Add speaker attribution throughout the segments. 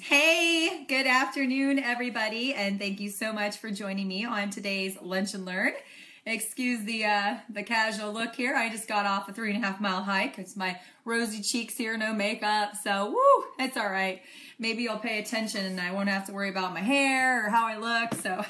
Speaker 1: Hey, good afternoon, everybody, and thank you so much for joining me on today's Lunch and Learn. Excuse the casual look here. I just got off a 3.5-mile hike. It's my rosy cheeks here, no makeup, so woo, it's all right. Maybe you'll pay attention and I won't have to worry about my hair or how I look. So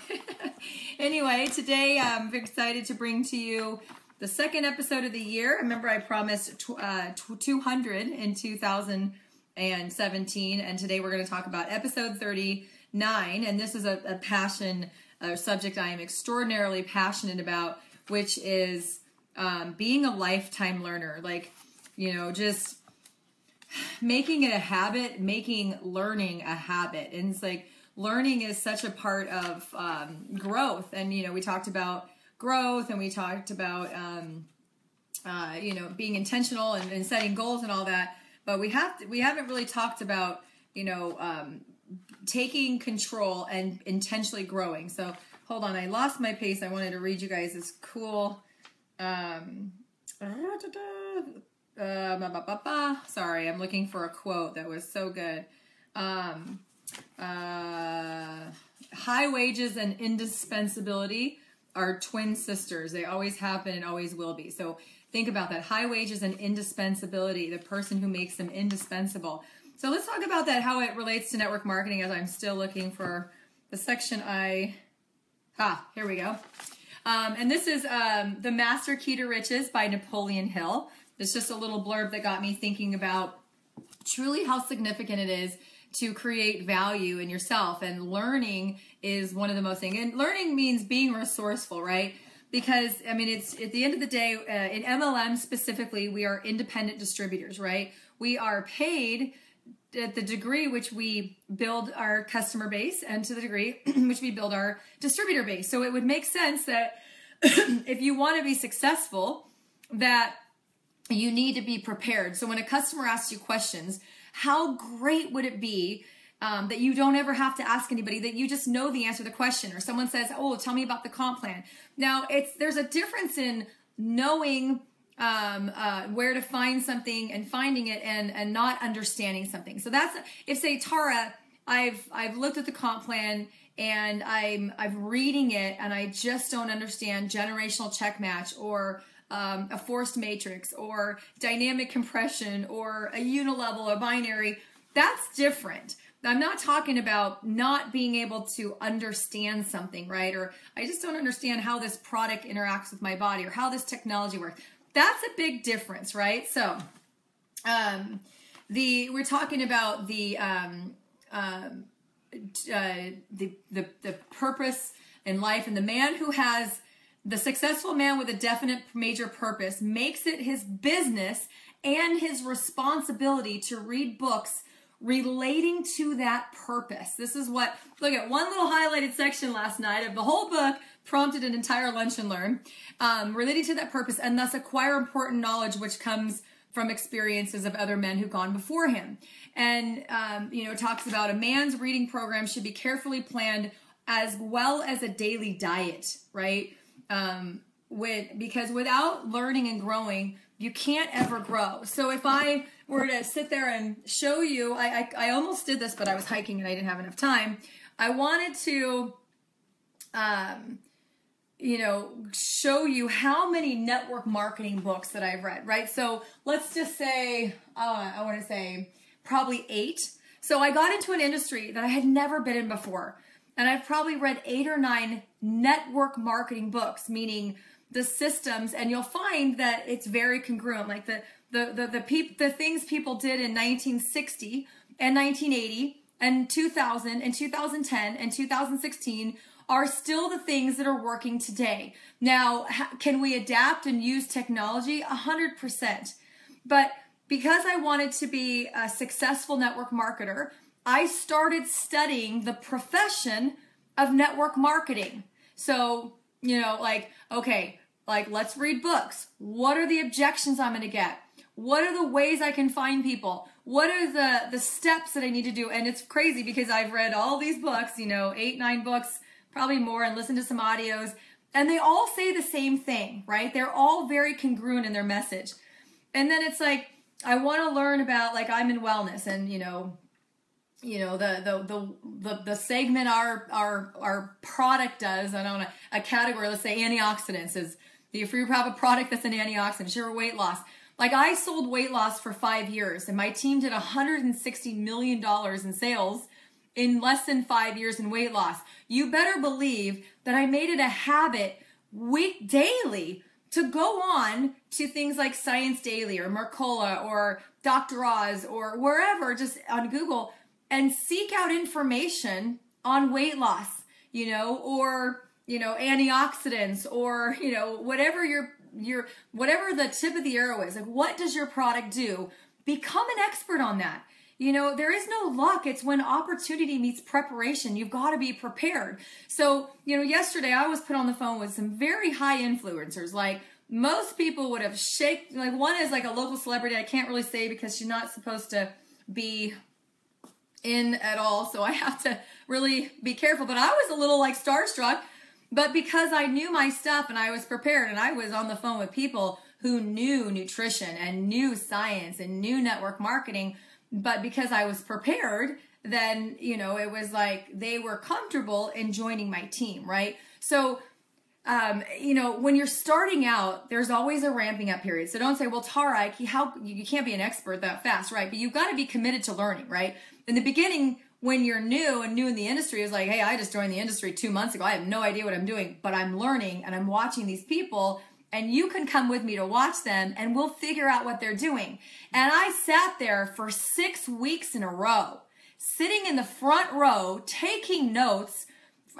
Speaker 1: anyway, today I'm excited to bring to you the second episode of the year. Remember, I promised 200 in 2017, and today we're going to talk about episode 39, and this is a passion subject I am extraordinarily passionate about, which is being a lifetime learner. Like, just making it a habit, making learning a habit. And it's like learning is such a part of growth. And, we talked about growth, and we talked about, being intentional and setting goals and all that. But we haven't really talked about, taking control and intentionally growing. So hold on, I lost my pace. I wanted to read you guys this cool, sorry, I'm looking for a quote that was so good. High wages and indispensability are twin sisters. They always have been and always will be. So think about that. High wages and indispensability, the person who makes them indispensable. So let's talk about that, how it relates to network marketing, as I'm still looking for the section here we go. And this is The Master Key to Riches by Napoleon Hill. It's just a little blurb that got me thinking about truly how significant it is to create value in yourself. And learning is one of the most things. And learning means being resourceful, right? Because, it's at the end of the day, in MLM specifically, we are independent distributors, right? We are paid at the degree which we build our customer base and to the degree which we build our distributor base. So it would make sense that if you want to be successful, that you need to be prepared. So when a customer asks you questions, how great would it be that you don't ever have to ask anybody, that you just know the answer to the question? Or someone says, oh, tell me about the comp plan. Now, there's a difference in knowing where to find something and finding it and not understanding something. So that's, if say, Tara, I've looked at the comp plan and I'm reading it and I just don't understand generational check match or a forced matrix or dynamic compression or a unilevel or binary. That's different. I'm not talking about not being able to understand something, right? Or I just don't understand how this product interacts with my body or how this technology works. That's a big difference, right? So we're talking about the purpose in life, and the successful man with a definite major purpose makes it his business and his responsibility to read books relating to that purpose. This is what, look at one little highlighted section last night of the whole book prompted an entire Lunch and Learn relating to that purpose, and thus acquire important knowledge which comes from experiences of other men who've gone before him. And, it talks about a man's reading program should be carefully planned as well as a daily diet, right? Because without learning and growing, you can't ever grow. So if I were to sit there and show you, I almost did this, but I was hiking and I didn't have enough time. I wanted to, show you how many network marketing books that I've read, right? So let's just say, I want to say probably 8. So I got into an industry that I had never been in before. And I've probably read 8 or 9 network marketing books, meaning the systems, and you'll find that it's very congruent. Like the things people did in 1960 and 1980 and 2000 and 2010 and 2016 are still the things that are working today. Now, can we adapt and use technology? 100%. But because I wanted to be a successful network marketer, I started studying the profession of network marketing. So, let's read books. What are the objections I'm going to get? What are the ways I can find people? What are the steps that I need to do? And it's crazy because I've read all these books, 8, 9 books, probably more, and listened to some audios, and they all say the same thing, right? They're all very congruent in their message. And then it's like, I want to learn about, like, I'm in wellness, and, you know, the segment our product does, and on a category, let's say antioxidants is, if you have a product that's an antioxidant, sure, weight loss. Like, I sold weight loss for 5 years, and my team did $160 million in sales in less than 5 years in weight loss. You better believe that I made it a habit daily to go on to things like Science Daily or Mercola or Dr. Oz or wherever, just on Google, and seek out information on weight loss, you know, or, you know, antioxidants, or, you know, whatever whatever the tip of the arrow is. Like, what does your product do? Become an expert on that. You know, there is no luck. It's when opportunity meets preparation. You've got to be prepared. So, you know, yesterday I was put on the phone with some very high influencers. Like, most people would have like, one is like a local celebrity. I can't really say because she's not supposed to be in at all. So I have to really be careful. But I was a little like starstruck. But because I knew my stuff and I was prepared, and I was on the phone with people who knew nutrition and knew science and knew network marketing, but because I was prepared, then, you know, it was like they were comfortable in joining my team, right? So, you know, when you're starting out, there's always a ramping up period. So don't say, well, Tara, you can't be an expert that fast, right? But you've got to be committed to learning, right? In the beginning, when you're new in the industry, it's like, hey, I just joined the industry 2 months ago. I have no idea what I'm doing, but I'm learning and I'm watching these people, and you can come with me to watch them and we'll figure out what they're doing. And I sat there for 6 weeks in a row, sitting in the front row, taking notes,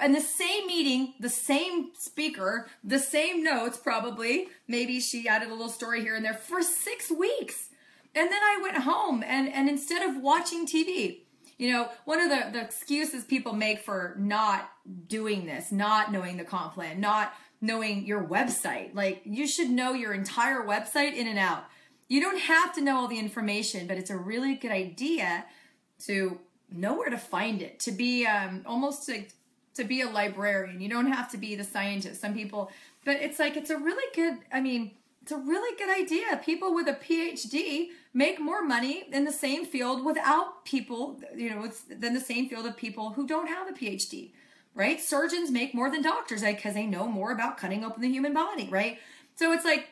Speaker 1: and the same meeting, the same speaker, the same notes probably. Maybe she added a little story here and there for 6 weeks. And then I went home and instead of watching TV, you know, one of the excuses people make for not doing this, not knowing the comp plan, not knowing your website. Like, you should know your entire website in and out. You don't have to know all the information, but it's a really good idea to know where to find it, to be almost to be a librarian. You don't have to be the scientist. Some people, but it's like, it's a really good, I mean, it's a really good idea. People with a PhD make more money in the same field without people, you know, than the same field of people who don't have a PhD, right? Surgeons make more than doctors because they know more about cutting open the human body, right? So it's like,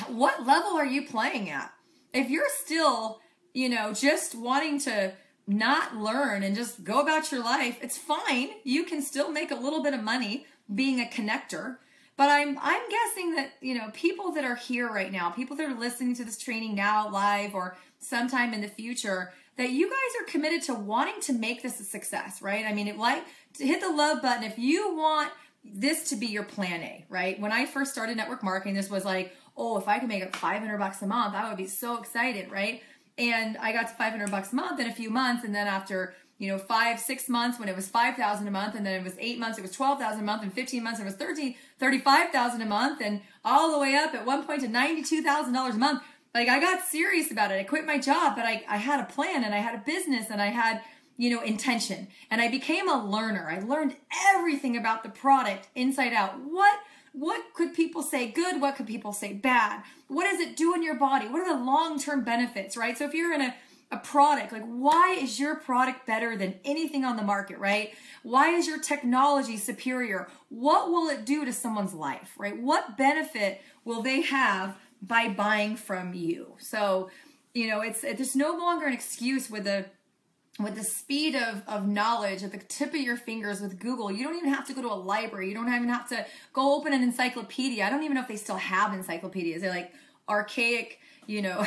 Speaker 1: what level are you playing at? If you're still, you know, just wanting to not learn and just go about your life, it's fine. You can still make a little bit of money being a connector. But I'm guessing that, you know, people that are here right now, people that are listening to this training now live or sometime in the future, that you guys are committed to wanting to make this a success, right? I mean, to hit the love button if you want this to be your plan A, right? When I first started network marketing, this was like, oh, if I could make it $500 a month, I would be so excited, right? And I got to $500 a month in a few months, and then after, you know, 5-6 months when it was $5,000 a month, and then it was 8 months, it was $12,000 a month, and 15 months, it was $35,000 a month, and all the way up at one point to $92,000 a month. Like, I got serious about it. I quit my job, but I had a plan, and I had a business, and I had, you know, intention, and I became a learner. I learned everything about the product inside out. What could people say good? What could people say bad? What does it do in your body? What are the long-term benefits, right? So if you're in a product, like, why is your product better than anything on the market, right? Why is your technology superior? What will it do to someone's life, right? What benefit will they have by buying from you? So, you know, there's no longer an excuse with the speed of knowledge at the tip of your fingers with Google. You don't even have to go to a library. You don't even have to go open an encyclopedia. I don't even know if they still have encyclopedias. They're like archaic, you know,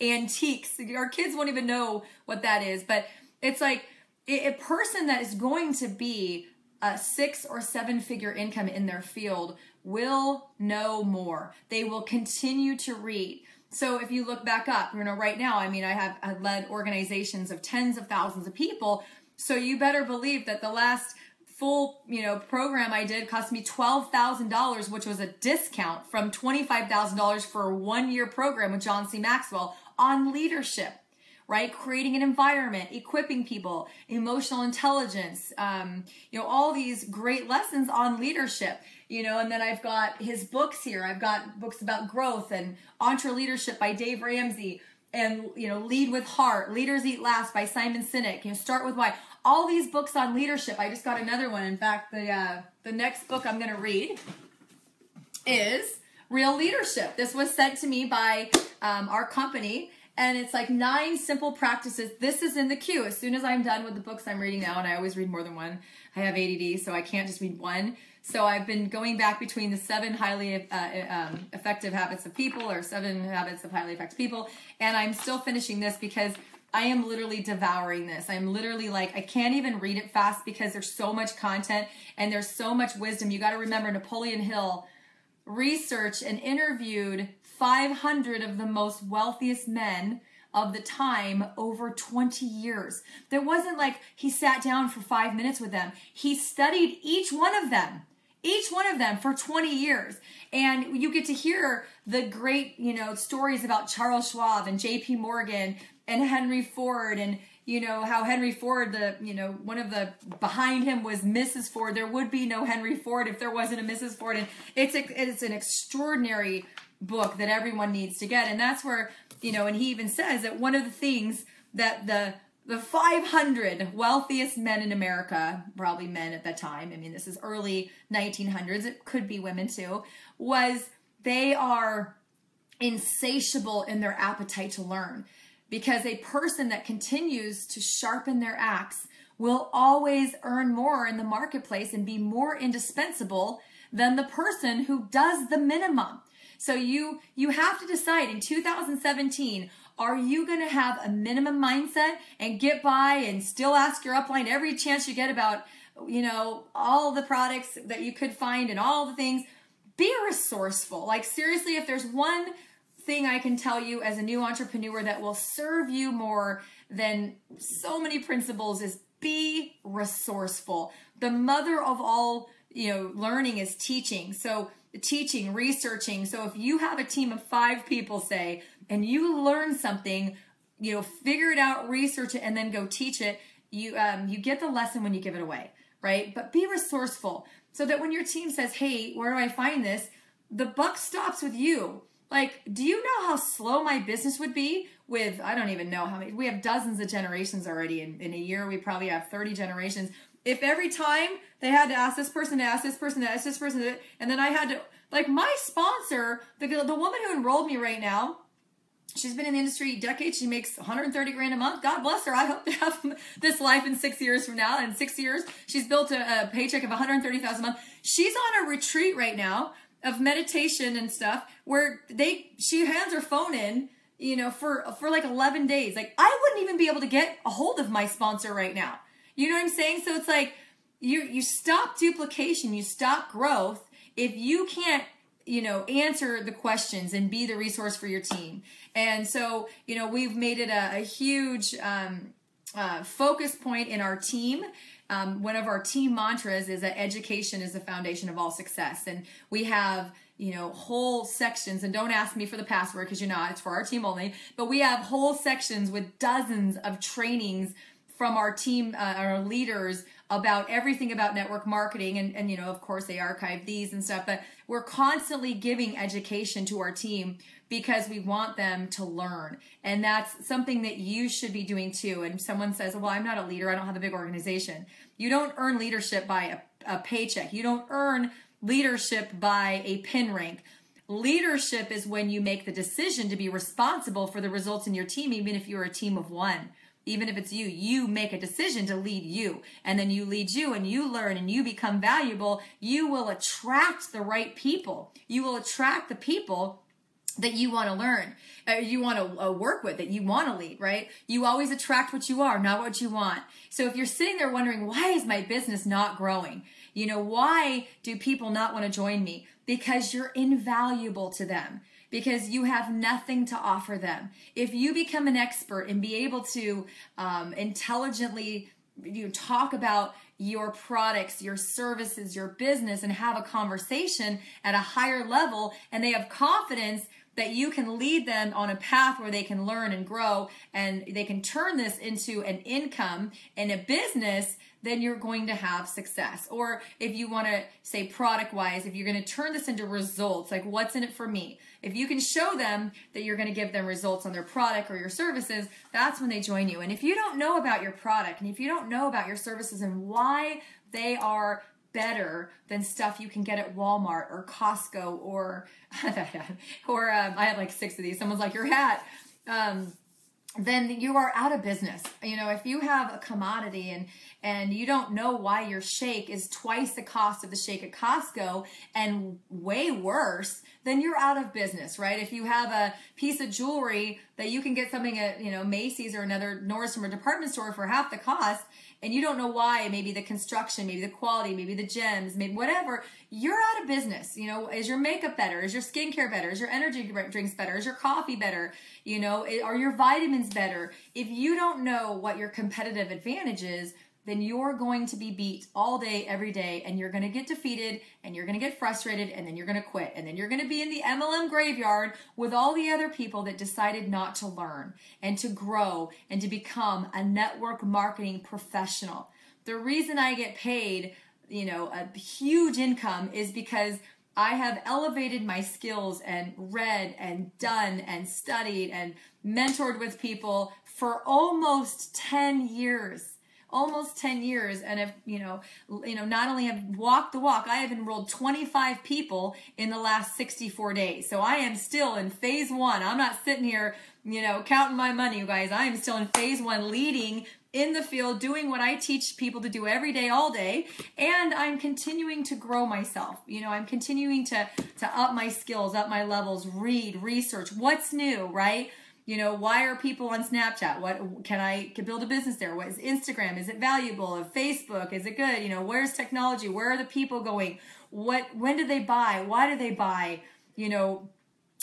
Speaker 1: antiques. Our kids won't even know what that is. But it's like a person that is going to be a 6 or 7 figure income in their field will know more. They will continue to read. So if you look back up, you know, right now, I mean, I've led organizations of tens of thousands of people. So you better believe that the last full, you know, program I did cost me $12,000, which was a discount from $25,000 for a 1-year program with John C. Maxwell on leadership, right? Creating an environment, equipping people, emotional intelligence, you know, all these great lessons on leadership. You know, and then I've got his books here. I've got books about growth and EntreLeadership by Dave Ramsey. and, Lead with Heart, Leaders Eat Last by Simon Sinek, Start with Why. All these books on leadership. I just got another one. In fact, the next book I'm going to read is Real Leadership. This was sent to me by our company, and it's like 9 simple practices. This is in the queue. As soon as I'm done with the books I'm reading now, and I always read more than one. I have ADD, so I can't just read one. So I've been going back between the 7 highly effective habits of people, or 7 habits of highly effective people, and I'm still finishing this because I am literally devouring this. I'm literally like, I can't even read it fast because there's so much content and there's so much wisdom. You got to remember, Napoleon Hill researched and interviewed 500 of the most wealthiest men of the time over 20 years. There wasn't like he sat down for 5 minutes with them. He studied each one of them for 20 years. And you get to hear the great, stories about Charles Schwab and JP Morgan and Henry Ford, and how Henry Ford, one of the behind him was Mrs. Ford. There would be no Henry Ford if there wasn't a Mrs. Ford. And it's an extraordinary book that everyone needs to get. And that's where, and he even says that one of the things that the 500 wealthiest men in America, probably men at that time, I mean, this is early 1900s, it could be women too, was they are insatiable in their appetite to learn. Because a person that continues to sharpen their axe will always earn more in the marketplace and be more indispensable than the person who does the minimum. So you have to decide in 2017, are you going to have a minimum mindset and get by and still ask your upline every chance you get about, all the products that you could find and all the things? Be resourceful. Like seriously, if there's one thing I can tell you as a new entrepreneur that will serve you more than so many principles is be resourceful. The mother of all, learning is teaching. So teaching, researching. So if you have a team of 5 people, say, and you learn something, figure it out, research it, and then go teach it, you get the lesson when you give it away, right? But be resourceful so that when your team says, hey, where do I find this? The buck stops with you. Like, do you know how slow my business would be with, I don't even know how many, we have dozens of generations already. In a year, we probably have 30 generations. If every time they had to ask this person to ask this person to ask this person, and then I had to, like my sponsor, the woman who enrolled me right now, she's been in the industry decades. She makes 130 grand a month. God bless her. I hope to have this life in 6 years from now. In 6 years, she's built a paycheck of 130,000 a month. She's on a retreat right now of meditation and stuff where she hands her phone in, for like 11 days. Like I wouldn't even be able to get a hold of my sponsor right now. You know what I'm saying? So it's like you stop duplication, you stop growth if you can't, answer the questions and be the resource for your team. And so, we've made it a huge focus point in our team. One of our team mantras is that education is the foundation of all success. And we have, whole sections, and don't ask me for the password because it's for our team only, but we have whole sections with dozens of trainings from our team, our leaders, about everything about network marketing. And of course they archive these and stuff, but we're constantly giving education to our team because we want them to learn. And that's something that you should be doing too. And someone says, well, I'm not a leader. I don't have a big organization. You don't earn leadership by a paycheck. You don't earn leadership by a pin rank. Leadership is when you make the decision to be responsible for the results in your team, even if you're a team of 1. Even if it's you make a decision to lead you, and then you lead you and you learn and you become valuable. You will attract the right people. You will attract the people that you want to learn, you want to work with, that you want to lead, right? You always attract what you are, not what you want. So if you're sitting there wondering, why is my business not growing? Why do people not want to join me? Because you're invaluable to them. Because you have nothing to offer them. If you become an expert and be able to intelligently talk about your products, your services, your business, and have a conversation at a higher level, and they have confidence that you can lead them on a path where they can learn and grow and they can turn this into an income and a business, then you're going to have success. Or if you want to say product wise, if you're going to turn this into results, like what's in it for me? If you can show them that you're going to give them results on their product or your services, that's when they join you. And if you don't know about your product and if you don't know about your services and why they are better than stuff you can get at Walmart or Costco or I have like 6 of these. Someone's like, your hat. Then you are out of business. You know, if you have a commodity and you don't know why your shake is twice the cost of the shake at Costco and way worse, then you're out of business, right? If you have a piece of jewelry that you can get something at, you know, Macy's or another Nordstrom or department store for half the cost, and you don't know why, maybe the construction, maybe the quality, maybe the gems, maybe whatever, you're out of business. You know, is your makeup better? Is your skincare better? Is your energy drinks better? Is your coffee better? You know, are your vitamins better? If you don't know what your competitive advantage is, then you're going to be beat all day, every day, and you're going to get defeated, and you're going to get frustrated, and then you're going to quit, and then you're going to be in the MLM graveyard with all the other people that decided not to learn and to grow and to become a network marketing professional. The reason I get paid, you know, a huge income is because I have elevated my skills and read and done and studied and mentored with people for almost 10 years. Almost 10 years, and have, you know, not only have walked the walk, I have enrolled 25 people in the last 64 days. So I am still in phase 1. I'm not sitting here, you know, counting my money, you guys. I am still in phase 1, leading in the field, doing what I teach people to do every day, all day, and I'm continuing to grow myself. You know, I'm continuing to up my skills, up my levels, read, research, what's new, right? You know, why are people on Snapchat? What can I build a business there? What is Instagram? Is it valuable? Facebook, is it good? You know, where's technology? Where are the people going? When do they buy? Why do they buy? You know,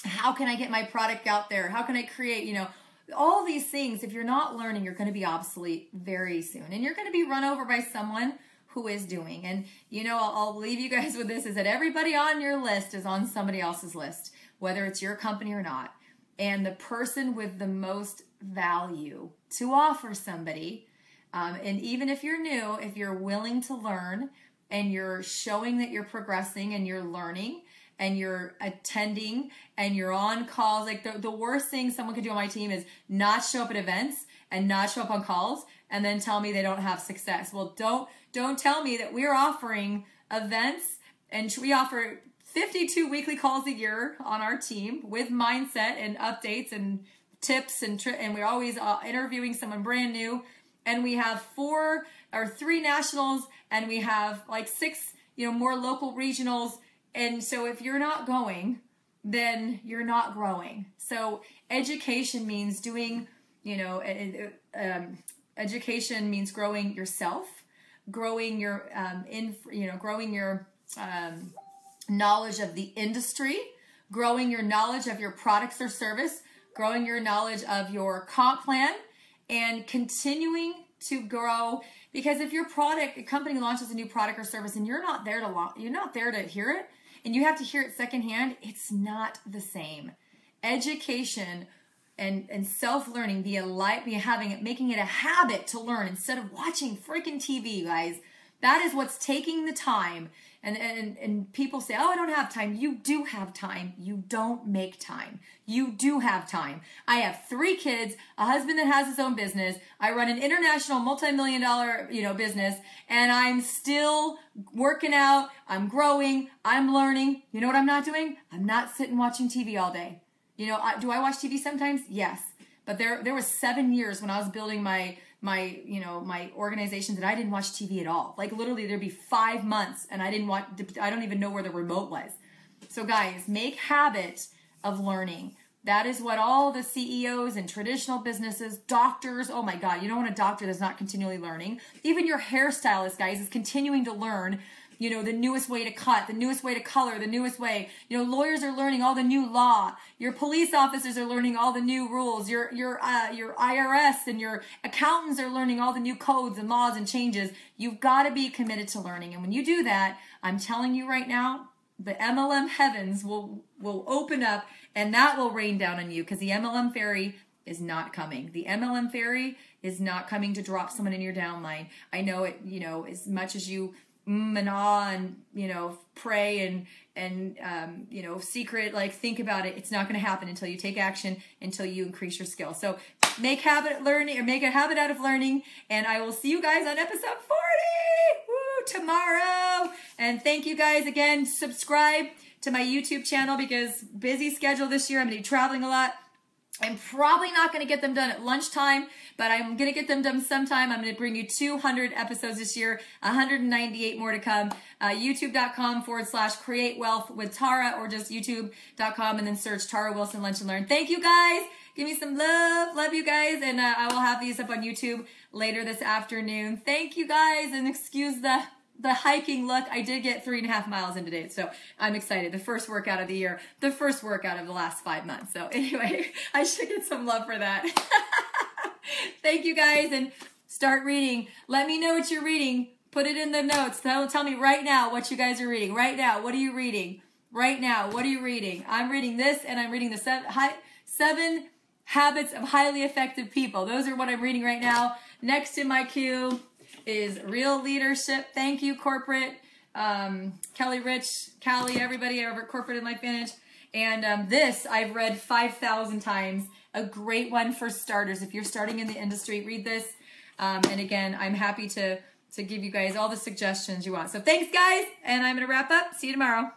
Speaker 1: how can I get my product out there? How can I create, you know, all these things? If you're not learning, you're going to be obsolete very soon, and you're going to be run over by someone who is doing. And, you know, I'll leave you guys with this, is that everybody on your list is on somebody else's list, whether it's your company or not. And the person with the most value to offer somebody, and even if you're new, if you're willing to learn and you're showing that you're progressing and you're learning and you're attending and you're on calls, like the worst thing someone could do on my team is not show up at events and not show up on calls and then tell me they don't have success. Well, don't tell me that we're offering events, and we offer 52 weekly calls a year on our team with mindset and updates and tips, and we're always interviewing someone brand new. And we have 3 nationals, and we have like 6, you know, more local regionals. And so if you're not going, then you're not growing. So education means doing, you know, education means growing yourself, growing your, growing your, knowledge of the industry, growing your knowledge of your products or service, growing your knowledge of your comp plan, and continuing to grow. Because if your company launches a new product or service and you're not there to hear it, and you have to hear it secondhand, it's not the same. Education and self-learning, making it a habit to learn instead of watching freaking TV, guys. That is what's taking the time. And people say, oh, I don't have time. You do have time. You don't make time. You do have time. I have 3 kids, a husband that has his own business. I run an international multi-million-dollar, business, and I'm still working out. I'm growing. I'm learning. You know what I'm not doing? I'm not sitting watching TV all day. Do I watch TV sometimes? Yes. But there was 7 years when I was building my organization that I didn't watch TV at all. Like literally there'd be 5 months and I don't even know where the remote was. So guys, make habit of learning. That is what all the CEOs and traditional businesses, doctors, oh my God, you don't want a doctor that's not continually learning. Even your hairstylist, guys, is continuing to learn, the newest way to cut, the newest way to color, the newest way. Lawyers are learning all the new law. Your police officers are learning all the new rules. Your IRS and your accountants are learning all the new codes and laws and changes. You've got to be committed to learning. And when you do that, I'm telling you right now, the MLM heavens will open up, and that will rain down on you, because the MLM fairy is not coming. The MLM fairy is not coming to drop someone in your downline. I know it, you know, as much as you and ah and, you know, pray and you know, secret, like, think about it. It's not going to happen until you take action, until you increase your skill. So make a habit out of learning, and I will see you guys on episode 40 tomorrow. And thank you guys again. Subscribe to my YouTube channel, because busy schedule this year. I'm going to be traveling a lot. I'm probably not going to get them done at lunchtime, but I'm going to get them done sometime. I'm going to bring you 200 episodes this year, 198 more to come. YouTube.com/create wealth with Tara, or just YouTube.com and then search Tara Wilson Lunch and Learn. Thank you guys. Give me some love. Love you guys. And I will have these up on YouTube later this afternoon. Thank you guys. And excuse the hiking look. I did get 3.5 miles in today, so I'm excited. The first workout of the year, the first workout of the last 5 months. So anyway, I should get some love for that. Thank you guys, and start reading. Let me know what you're reading. Put it in the notes. Tell me right now what you guys are reading. Right now, what are you reading? Right now, what are you reading? I'm reading this, and I'm reading the 7 Habits of Highly Effective People. Those are what I'm reading right now. Next in my queue is Real Leadership. Thank you, corporate. Kelly Rich, Callie, everybody over at Corporate and Life Advantage. And this I've read 5,000 times. A great one for starters. If you're starting in the industry, read this. And again, I'm happy to give you guys all the suggestions you want. So thanks, guys. And I'm going to wrap up. See you tomorrow.